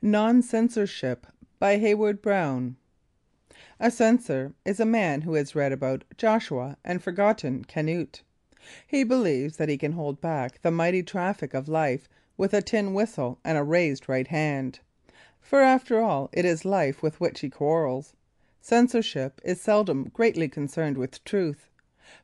Nonsenseorship by Hayward Brown. A censor is a man who has read about Joshua and forgotten Canute. He believes that he can hold back the mighty traffic of life with a tin whistle and a raised right hand. For after all, it is life with which he quarrels. Censorship is seldom greatly concerned with truth.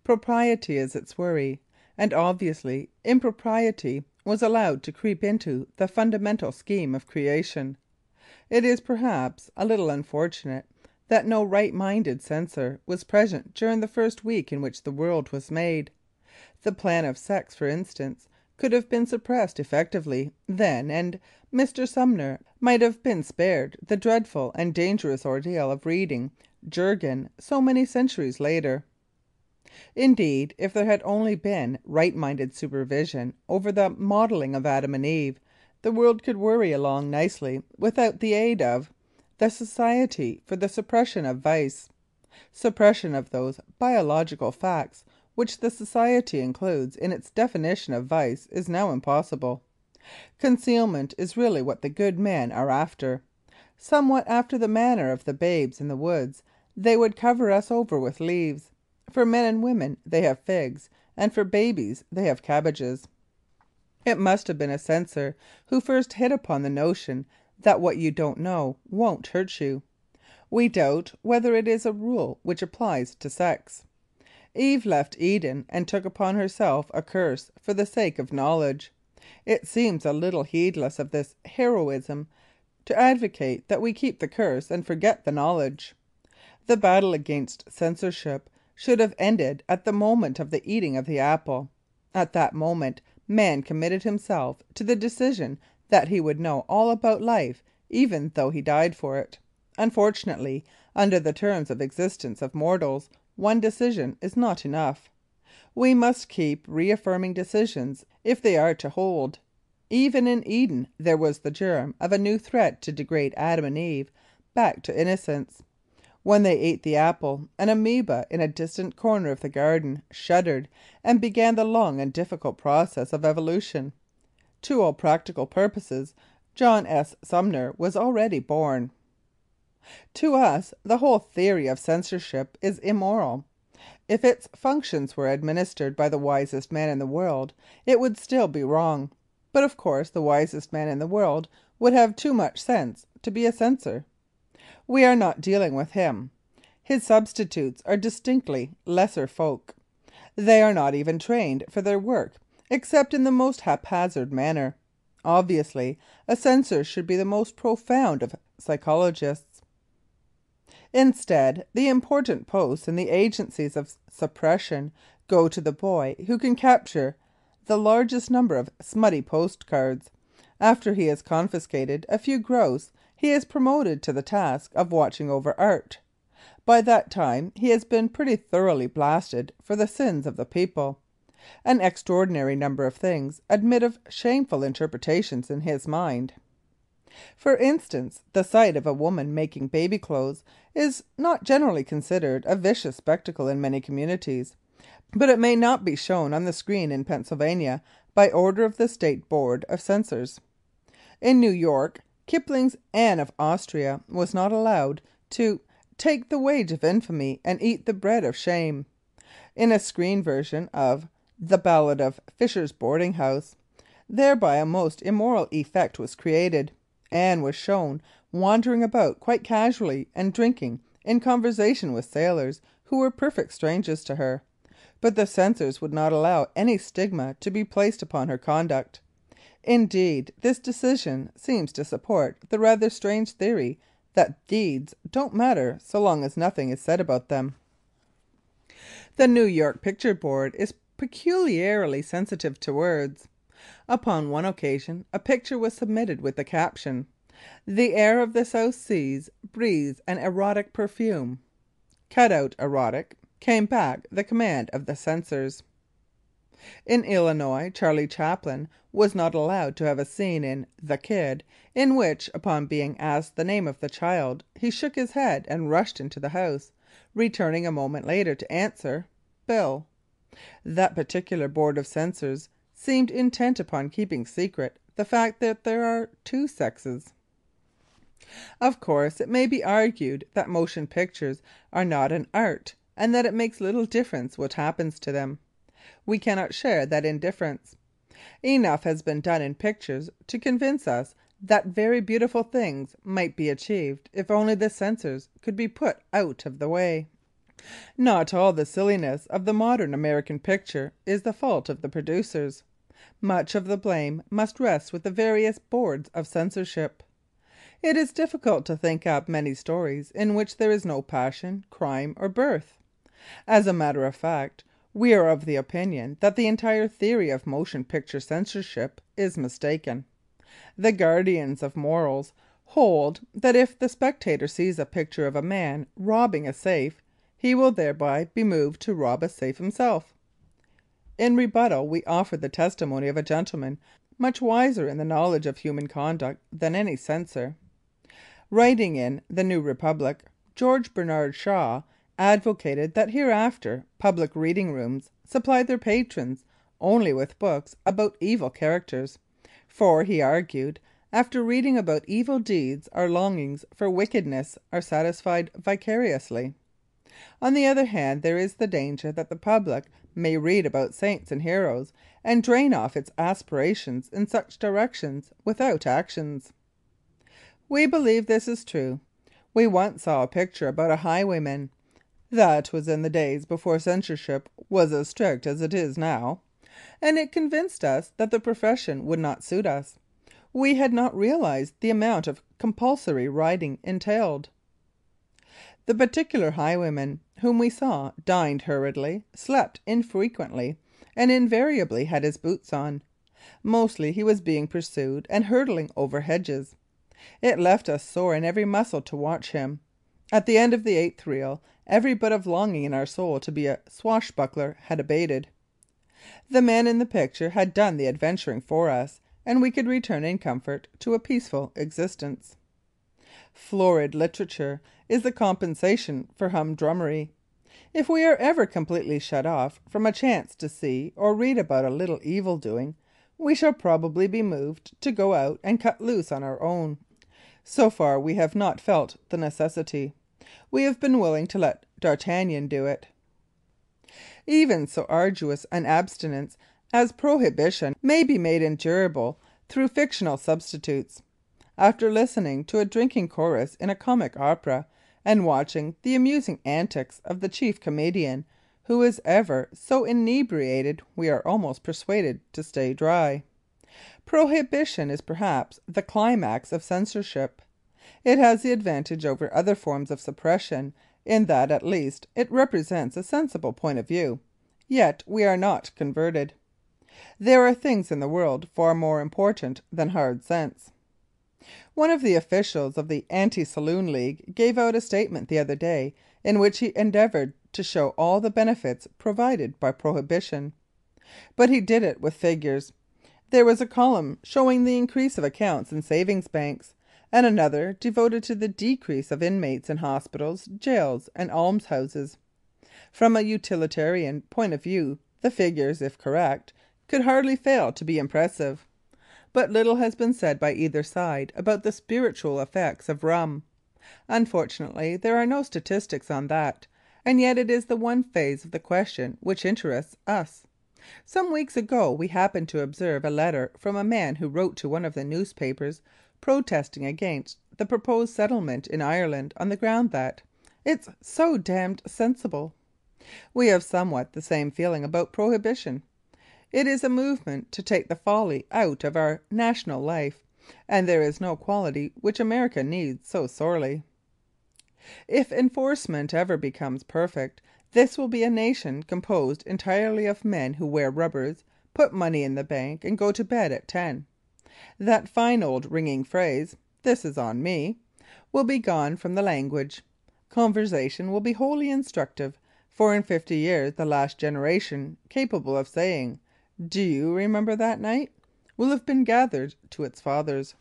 Propriety is its worry, and obviously impropriety was allowed to creep into the fundamental scheme of creation. It is perhaps a little unfortunate that no right-minded censor was present during the first week in which the world was made. The plan of sex, for instance, could have been suppressed effectively then, and Mr. Sumner might have been spared the dreadful and dangerous ordeal of reading Jurgen so many centuries later. Indeed, if there had only been right-minded supervision over the modelling of Adam and Eve, the world could worry along nicely without the aid of the Society for the Suppression of Vice. Suppression of those biological facts which the Society includes in its definition of vice is now impossible. Concealment is really what the good men are after. Somewhat after the manner of the babes in the woods, they would cover us over with leaves. For men and women they have figs, and for babies they have cabbages. It must have been a censor who first hit upon the notion that what you don't know won't hurt you. We doubt whether it is a rule which applies to sex. Eve left Eden and took upon herself a curse for the sake of knowledge. It seems a little heedless of this heroism to advocate that we keep the curse and forget the knowledge. The battle against censorship should have ended at the moment of the eating of the apple. At that moment man committed himself to the decision that he would know all about life even though he died for it. Unfortunately, under the terms of existence of mortals, one decision is not enough. We must keep reaffirming decisions if they are to hold. Even in Eden there was the germ of a new threat to degrade Adam and Eve back to innocence. When they ate the apple, an amoeba in a distant corner of the garden shuddered and began the long and difficult process of evolution. To all practical purposes, John S. Sumner was already born. To us, the whole theory of censorship is immoral. If its functions were administered by the wisest man in the world, it would still be wrong. But of course the wisest man in the world would have too much sense to be a censor. We are not dealing with him. His substitutes are distinctly lesser folk. They are not even trained for their work, except in the most haphazard manner. Obviously, a censor should be the most profound of psychologists. Instead, the important posts in the agencies of suppression go to the boy who can capture the largest number of smutty postcards. After he has confiscated a few gross, he is promoted to the task of watching over art. By that time he has been pretty thoroughly blasted for the sins of the people. An extraordinary number of things admit of shameful interpretations in his mind. For instance, the sight of a woman making baby clothes is not generally considered a vicious spectacle in many communities, but it may not be shown on the screen in Pennsylvania by order of the State Board of Censors. In New York, Kipling's Anne of Austria was not allowed to take the wage of infamy and eat the bread of shame. In a screen version of The Ballad of Fisher's Boarding House, thereby a most immoral effect was created. Anne was shown wandering about quite casually and drinking in conversation with sailors who were perfect strangers to her. But the censors would not allow any stigma to be placed upon her conduct. Indeed, this decision seems to support the rather strange theory that deeds don't matter so long as nothing is said about them. The New York Picture Board is peculiarly sensitive to words. Upon one occasion a picture was submitted with the caption, "The air of the South Seas breathes an erotic perfume." Cut out erotic came back the command of the censors. In Illinois, Charlie Chaplin was not allowed to have a scene in The Kid in which, upon being asked the name of the child, he shook his head and rushed into the house, returning a moment later to answer, "Bill." That particular board of censors seemed intent upon keeping secret the fact that there are two sexes. Of course, it may be argued that motion pictures are not an art, and that it makes little difference what happens to them. We cannot share that indifference. Enough has been done in pictures to convince us that very beautiful things might be achieved if only the censors could be put out of the way. Not all the silliness of the modern American picture is the fault of the producers. Much of the blame must rest with the various boards of censorship. It is difficult to think up many stories in which there is no passion, crime, or birth. As a matter of fact, we are of the opinion that the entire theory of motion picture censorship is mistaken. The guardians of morals hold that if the spectator sees a picture of a man robbing a safe, he will thereby be moved to rob a safe himself. In rebuttal, we offer the testimony of a gentleman much wiser in the knowledge of human conduct than any censor. Writing in the New Republic, George Bernard Shaw advocated that hereafter public reading rooms supply their patrons only with books about evil characters, for, he argued, after reading about evil deeds our longings for wickedness are satisfied vicariously. On the other hand, there is the danger that the public may read about saints and heroes and drain off its aspirations in such directions without actions. We believe this is true. We once saw a picture about a highwayman. That was in the days before censorship was as strict as it is now, and it convinced us that the profession would not suit us. We had not realized the amount of compulsory riding entailed. The particular highwayman whom we saw dined hurriedly, slept infrequently, and invariably had his boots on. Mostly he was being pursued and hurtling over hedges. It left us sore in every muscle to watch him. At the end of the 8th reel, every bit of longing in our soul to be a swashbuckler had abated. The man in the picture had done the adventuring for us, and we could return in comfort to a peaceful existence. Florid literature is the compensation for humdrummery. If we are ever completely shut off from a chance to see or read about a little evil doing, we shall probably be moved to go out and cut loose on our own. So far we have not felt the necessity. We have been willing to let D'Artagnan do it. Even so arduous an abstinence as prohibition may be made endurable through fictional substitutes. After listening to a drinking chorus in a comic opera, and watching the amusing antics of the chief comedian, who is ever so inebriated we are almost persuaded to stay dry. Prohibition is perhaps the climax of censorship. It has the advantage over other forms of suppression in that, at least, it represents a sensible point of view. Yet we are not converted. There are things in the world far more important than hard sense. One of the officials of the Anti Saloon League gave out a statement the other day in which he endeavoured to show all the benefits provided by prohibition. But he did it with figures. There was a column showing the increase of accounts in savings banks, and another devoted to the decrease of inmates in hospitals, jails, and almshouses. From a utilitarian point of view, the figures, if correct, could hardly fail to be impressive. But little has been said by either side about the spiritual effects of rum. Unfortunately, there are no statistics on that, and yet it is the one phase of the question which interests us. Some weeks ago we happened to observe a letter from a man who wrote to one of the newspapers protesting against the proposed settlement in Ireland on the ground that "it's so damned sensible." We have somewhat the same feeling about prohibition. It is a movement to take the folly out of our national life, and there is no quality which America needs so sorely. If enforcement ever becomes perfect, this will be a nation composed entirely of men who wear rubbers, put money in the bank, and go to bed at 10. That fine old ringing phrase, "This is on me," will be gone from the language. Conversation will be wholly instructive, for in 50 years the last generation capable of saying, "Do you remember that night?" will have been gathered to its fathers.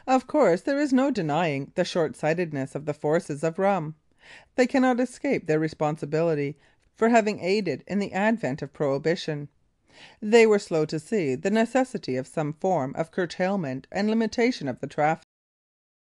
Of course, there is no denying the short-sightedness of the forces of rum. They cannot escape their responsibility for having aided in the advent of prohibition. They were slow to see the necessity of some form of curtailment and limitation of the traffic.